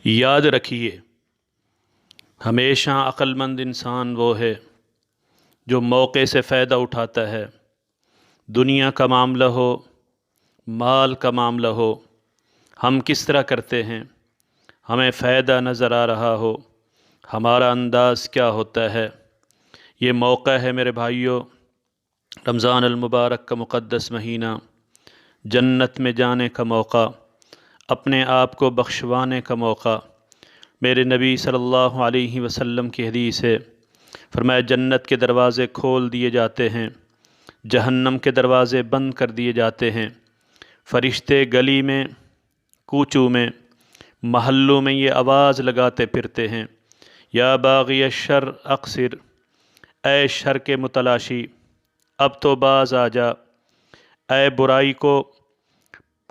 یاد رکھیے، ہمیشہ عقل مند انسان وہ ہے جو موقع سے فائدہ اٹھاتا ہے۔ دنیا کا معاملہ ہو، مال کا معاملہ ہو، ہم کس طرح کرتے ہیں، ہمیں فائدہ نظر آ رہا ہو، ہمارا انداز کیا ہوتا ہے۔ یہ موقع ہے میرے بھائیوں، رمضان المبارک کا مقدس مہینہ، جنت میں جانے کا موقع، اپنے آپ کو بخشوانے کا موقع۔ میرے نبی صلی اللہ علیہ وسلم کی حدیث ہے، فرمایا جنت کے دروازے کھول دیے جاتے ہیں، جہنم کے دروازے بند کر دیے جاتے ہیں۔ فرشتے گلی میں، کوچوں میں، محلوں میں یہ آواز لگاتے پھرتے ہیں، یا باغی الشر اقصر، اے شر کے متلاشی اب تو باز آ جا، اے برائی کو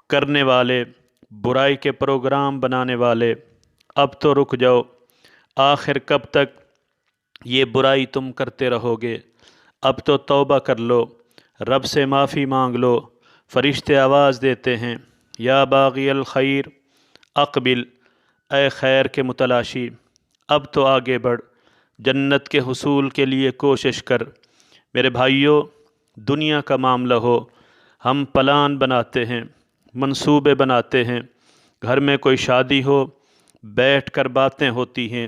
کرنے والے، برائی کے پروگرام بنانے والے، اب تو رک جاؤ، آخر کب تک یہ برائی تم کرتے رہو گے، اب تو توبہ کر لو، رب سے معافی مانگ لو۔ فرشتے آواز دیتے ہیں، یا باغی الخیر اقبل، اے خیر کے متلاشی اب تو آگے بڑھ، جنت کے حصول کے لیے کوشش کر۔ میرے بھائیوں، دنیا کا معاملہ ہو، ہم پلان بناتے ہیں، منصوبے بناتے ہیں، گھر میں کوئی شادی ہو، بیٹھ کر باتیں ہوتی ہیں،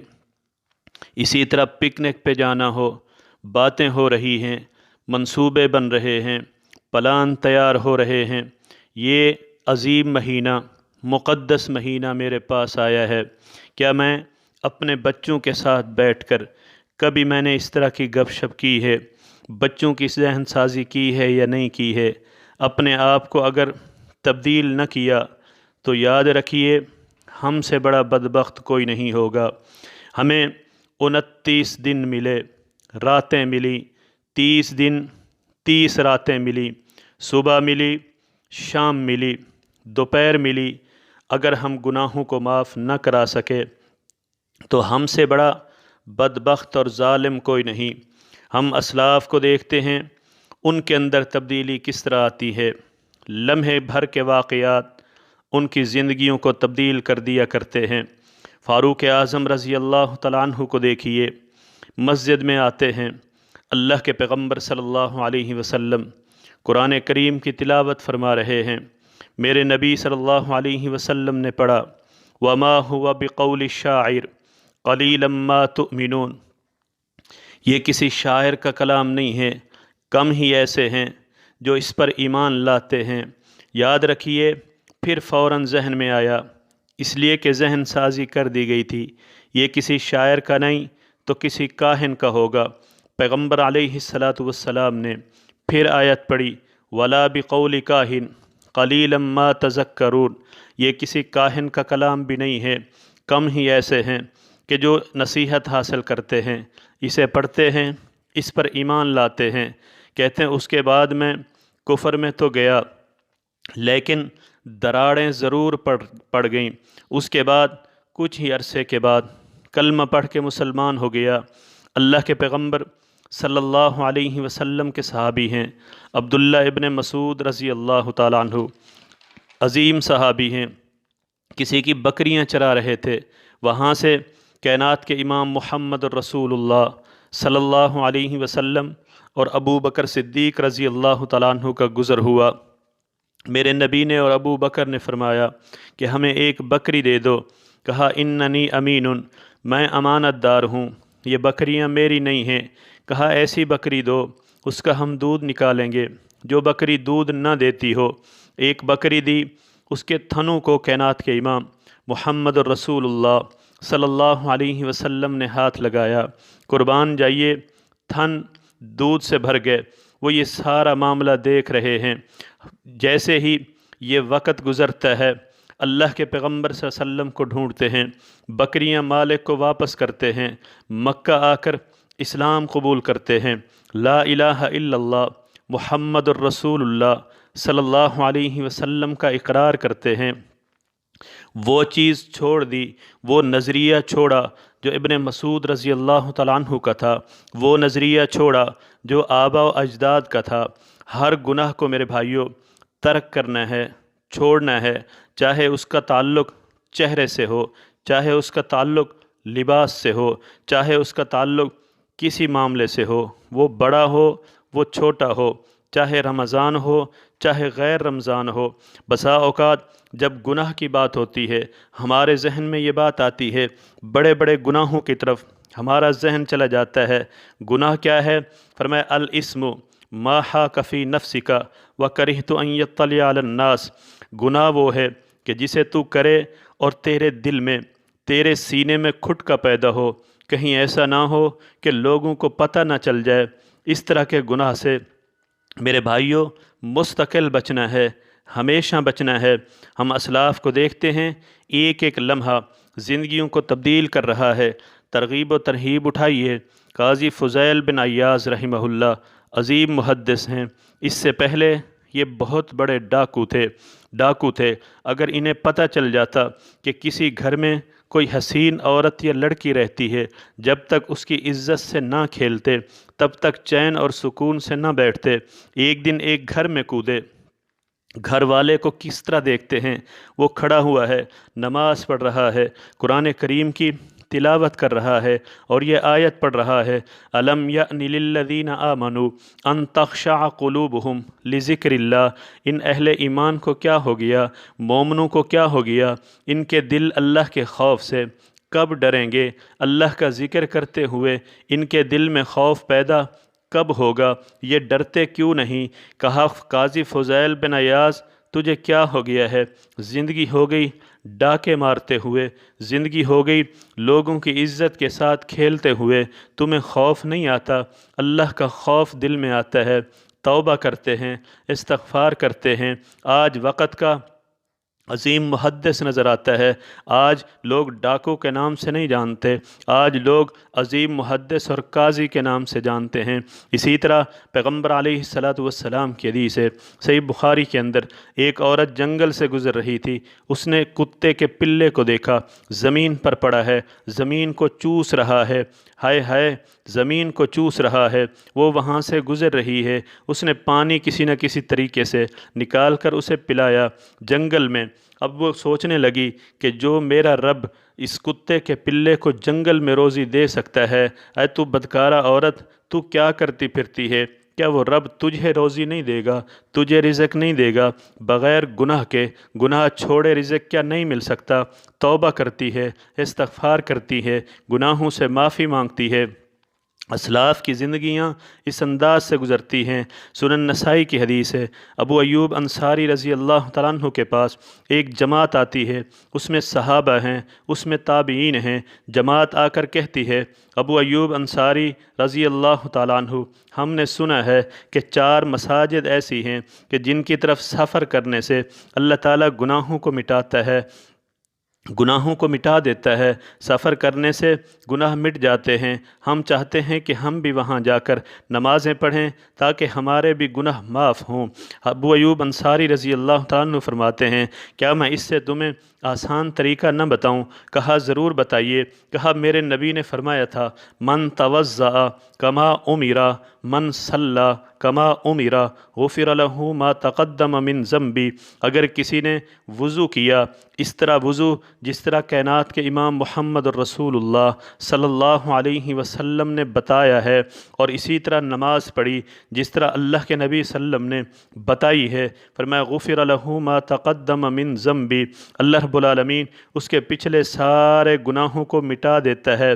اسی طرح پکنک پہ جانا ہو، باتیں ہو رہی ہیں، منصوبے بن رہے ہیں، پلان تیار ہو رہے ہیں۔ یہ عظیم مہینہ، مقدس مہینہ میرے پاس آیا ہے، کیا میں اپنے بچوں کے ساتھ بیٹھ کر کبھی میں نے اس طرح کی گپ شپ کی ہے، بچوں کی ذہن سازی کی ہے یا نہیں کی ہے؟ اپنے آپ کو اگر تبدیل نہ کیا تو یاد رکھیے ہم سے بڑا بدبخت کوئی نہیں ہوگا۔ ہمیں 29 دن ملے، راتیں ملی، 30 دن 30 راتیں ملی، صبح ملی، شام ملی، دوپہر ملی۔ اگر ہم گناہوں کو معاف نہ کرا سکے تو ہم سے بڑا بدبخت اور ظالم کوئی نہیں۔ ہم اسلاف کو دیکھتے ہیں، ان کے اندر تبدیلی کس طرح آتی ہے، لمحے بھر کے واقعات ان کی زندگیوں کو تبدیل کر دیا کرتے ہیں۔ فاروق اعظم رضی اللہ تعالیٰ عنہ کو دیکھیے، مسجد میں آتے ہیں، اللہ کے پیغمبر صلی اللہ علیہ وسلم قرآن کریم کی تلاوت فرما رہے ہیں، میرے نبی صلی اللہ علیہ وسلم نے پڑھا، وَمَا هُوَ بِقَوْلِ الشَّاعِرِ قَلِيلًا مَا تُؤْمِنُونَ، یہ کسی شاعر کا کلام نہیں ہے، کم ہی ایسے ہیں جو اس پر ایمان لاتے ہیں۔ یاد رکھیے، پھر فوراً ذہن میں آیا، اس لیے کہ ذہن سازی کر دی گئی تھی، یہ کسی شاعر کا نہیں تو کسی کاہن کا ہوگا۔ پیغمبر علیہ السلام نے پھر آیت پڑھی، وَلَا بِقَوْلِ کَاہِن قَلِيلًا مَا تَذَكَّرُونَ، یہ کسی کاہن کا کلام بھی نہیں ہے، کم ہی ایسے ہیں کہ جو نصیحت حاصل کرتے ہیں، اسے پڑھتے ہیں، اس پر ایمان لاتے ہیں، کہتے ہیں اس کے بعد میں کفر میں تو گیا لیکن دراڑیں ضرور پڑ گئیں، اس کے بعد کچھ ہی عرصے کے بعد کلمہ پڑھ کے مسلمان ہو گیا۔ اللہ کے پیغمبر صلی اللہ علیہ وسلم کے صحابی ہیں، عبداللہ ابن مسعود رضی اللہ تعالیٰ عنہ، عظیم صحابی ہیں، کسی کی بکریاں چرا رہے تھے، وہاں سے کائنات کے امام محمد الرسول اللہ صلی اللہ علیہ وسلم اور ابو بکر صدیق رضی اللہ تعالیٰ عنہ کا گزر ہوا۔ میرے نبی نے اور ابو بکر نے فرمایا کہ ہمیں ایک بکری دے دو، کہا اننی امین، میں امانت دار ہوں، یہ بکریاں میری نہیں ہیں، کہا ایسی بکری دو اس کا ہم دودھ نکالیں گے۔ جو بکری دودھ نہ دیتی ہو، ایک بکری دی، اس کے تھنوں کو کائنات کے امام محمد الرسول اللہ صلی اللہ علیہ وسلم نے ہاتھ لگایا، قربان جائیے، تھن دودھ سے بھر گئے۔ وہ یہ سارا معاملہ دیکھ رہے ہیں، جیسے ہی یہ وقت گزرتا ہے اللہ کے پیغمبر صلی اللہ علیہ وسلم کو ڈھونڈتے ہیں، بکریاں مالک کو واپس کرتے ہیں، مکہ آ کر اسلام قبول کرتے ہیں، لا الہ الا اللہ محمد الرسول اللہ صلی اللہ علیہ وسلم کا اقرار کرتے ہیں۔ وہ چیز چھوڑ دی، وہ نظریہ چھوڑا جو ابن مسعود رضی اللہ تعالیٰ عنہ کا تھا، وہ نظریہ چھوڑا جو آبا و اجداد کا تھا۔ ہر گناہ کو میرے بھائیوں ترک کرنا ہے، چھوڑنا ہے، چاہے اس کا تعلق چہرے سے ہو، چاہے اس کا تعلق لباس سے ہو، چاہے اس کا تعلق کسی معاملے سے ہو، وہ بڑا ہو وہ چھوٹا ہو، چاہے رمضان ہو چاہے غیر رمضان ہو۔ بسا اوقات جب گناہ کی بات ہوتی ہے ہمارے ذہن میں یہ بات آتی ہے، بڑے بڑے گناہوں کی طرف ہمارا ذہن چلا جاتا ہے۔ گناہ کیا ہے؟ فرمایا الاسم ما حاک فی نفسک وکرہت ان یطلع علی الناس۔ گناہ وہ ہے کہ جسے تو کرے اور تیرے دل میں، تیرے سینے میں کھٹکا پیدا ہو، کہیں ایسا نہ ہو کہ لوگوں کو پتہ نہ چل جائے۔ اس طرح کے گناہ سے میرے بھائیوں مستقل بچنا ہے، ہمیشہ بچنا ہے۔ ہم اسلاف کو دیکھتے ہیں، ایک ایک لمحہ زندگیوں کو تبدیل کر رہا ہے۔ ترغیب و ترہیب اٹھائیے۔ قاضی فضیل بن عیاض رحمہ اللہ عظیم محدث ہیں، اس سے پہلے یہ بہت بڑے ڈاکو تھے۔ اگر انہیں پتہ چل جاتا کہ کسی گھر میں کوئی حسین عورت یا لڑکی رہتی ہے، جب تک اس کی عزت سے نہ کھیلتے تب تک چین اور سکون سے نہ بیٹھتے۔ ایک دن ایک گھر میں کودے، گھر والے کو کس طرح دیکھتے ہیں، وہ کھڑا ہوا ہے، نماز پڑھ رہا ہے، قرآن کریم کی تلاوت کر رہا ہے اور یہ آیت پڑھ رہا ہے الم یأن للذین آمنوا ان تخشع قلوبہم لذکر اللہ۔ ان اہل ایمان کو کیا ہو گیا، مومنوں کو کیا ہو گیا، ان کے دل اللہ کے خوف سے کب ڈریں گے؟ اللہ کا ذکر کرتے ہوئے ان کے دل میں خوف پیدا کب ہوگا؟ یہ ڈرتے کیوں نہیں؟ کہا قاضی فضیل بن عیاض تجھے کیا ہو گیا ہے؟ زندگی ہو گئی ڈاکے مارتے ہوئے، زندگی ہو گئی لوگوں کی عزت کے ساتھ کھیلتے ہوئے، تمہیں خوف نہیں آتا؟ اللہ کا خوف دل میں آتا ہے، توبہ کرتے ہیں، استغفار کرتے ہیں۔ آج وقت کا عظیم محدث نظر آتا ہے، آج لوگ ڈاکو کے نام سے نہیں جانتے، آج لوگ عظیم محدث اور قاضی کے نام سے جانتے ہیں۔ اسی طرح پیغمبر علیہ السلام کی حدیث ہے صحیح بخاری کے اندر، ایک عورت جنگل سے گزر رہی تھی، اس نے کتے کے پلے کو دیکھا، زمین پر پڑا ہے، زمین کو چوس رہا ہے، ہائے ہائے زمین کو چوس رہا ہے، وہ وہاں سے گزر رہی ہے، اس نے پانی کسی نہ کسی طریقے سے نکال کر اسے پلایا جنگل میں۔ اب وہ سوچنے لگی کہ جو میرا رب اس کتے کے پلے کو جنگل میں روزی دے سکتا ہے، اے تو بدکارہ عورت تو کیا کرتی پھرتی ہے؟ کیا وہ رب تجھے روزی نہیں دے گا، تجھے رزق نہیں دے گا؟ بغیر گناہ کے، گناہ چھوڑے رزق کیا نہیں مل سکتا؟ توبہ کرتی ہے، استغفار کرتی ہے، گناہوں سے معافی مانگتی ہے۔ اسلاف کی زندگیاں اس انداز سے گزرتی ہیں۔ سنن نسائی کی حدیث ہے، ابو ایوب انصاری رضی اللہ تعالیٰ عنہ کے پاس ایک جماعت آتی ہے، اس میں صحابہ ہیں، اس میں تابعین ہیں۔ جماعت آ کر کہتی ہے ابو ایوب انصاری رضی اللہ تعالیٰ عنہ، ہم نے سنا ہے کہ 4 مساجد ایسی ہیں کہ جن کی طرف سفر کرنے سے اللہ تعالیٰ گناہوں کو مٹاتا ہے، گناہوں کو مٹا دیتا ہے، سفر کرنے سے گناہ مٹ جاتے ہیں۔ ہم چاہتے ہیں کہ ہم بھی وہاں جا کر نمازیں پڑھیں تاکہ ہمارے بھی گناہ معاف ہوں۔ ابو ایوب انصاری رضی اللہ تعالیٰ عنہ فرماتے ہیں کیا میں اس سے تمہیں آسان طریقہ نہ بتاؤں؟ کہا ضرور بتائیے۔ کہا میرے نبی نے فرمایا تھا من توضأ کما امرا من صلی کما امرا غفر له ما تقدم من ذنبی۔ اگر کسی نے وضو کیا اس طرح وضو جس طرح کائنات کے امام محمد الرسول اللہ صلی اللہ علیہ وسلم نے بتایا ہے، اور اسی طرح نماز پڑھی جس طرح اللہ کے نبی صلی اللہ علیہ وسلم نے بتائی ہے، فرمایا غفر له ما تقدم من ذنبی، اللہ رب العالمین اس کے پچھلے سارے گناہوں کو مٹا دیتا ہے۔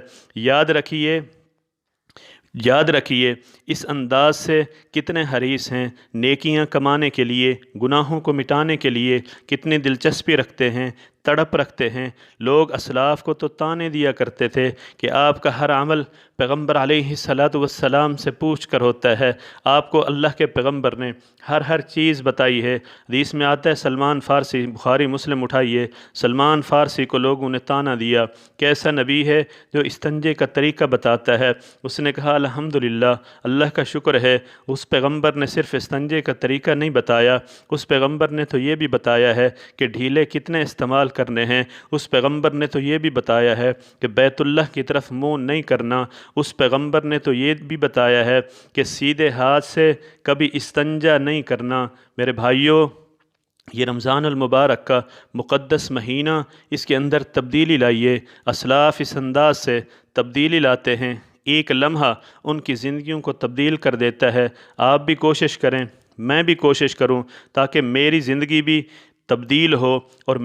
یاد رکھیے اس انداز سے کتنے حریص ہیں نیکیاں کمانے کے لیے، گناہوں کو مٹانے کے لیے کتنی دلچسپی رکھتے ہیں، تڑپ رکھتے ہیں۔ لوگ اسلاف کو تو تانے دیا کرتے تھے کہ آپ کا ہر عمل پیغمبر علیہ السلام سے پوچھ کر ہوتا ہے، آپ کو اللہ کے پیغمبر نے ہر چیز بتائی ہے۔ حدیث میں آتا ہے سلمان فارسی، بخاری مسلم اٹھائیے، سلمان فارسی کو لوگوں نے تانا دیا کیسا نبی ہے جو استنجے کا طریقہ بتاتا ہے؟ اس نے کہا الحمدللہ، اللہ کا شکر ہے، اس پیغمبر نے صرف استنجے کا طریقہ نہیں بتایا، اس پیغمبر نے تو یہ بھی بتایا ہے کہ ڈھیلے کتنے استعمال کرنے ہیں، اس پیغمبر نے تو یہ بھی بتایا ہے کہ بیت اللہ کی طرف منہ نہیں کرنا، اس پیغمبر نے تو یہ بھی بتایا ہے کہ سیدھے ہاتھ سے کبھی استنجا نہیں کرنا۔ میرے بھائیوں یہ رمضان المبارک کا مقدس مہینہ، اس کے اندر تبدیلی لائیے۔ اسلاف اس انداز سے تبدیلی لاتے ہیں، ایک لمحہ ان کی زندگیوں کو تبدیل کر دیتا ہے۔ آپ بھی کوشش کریں، میں بھی کوشش کروں، تاکہ میری زندگی بھی تبدیل ہو اور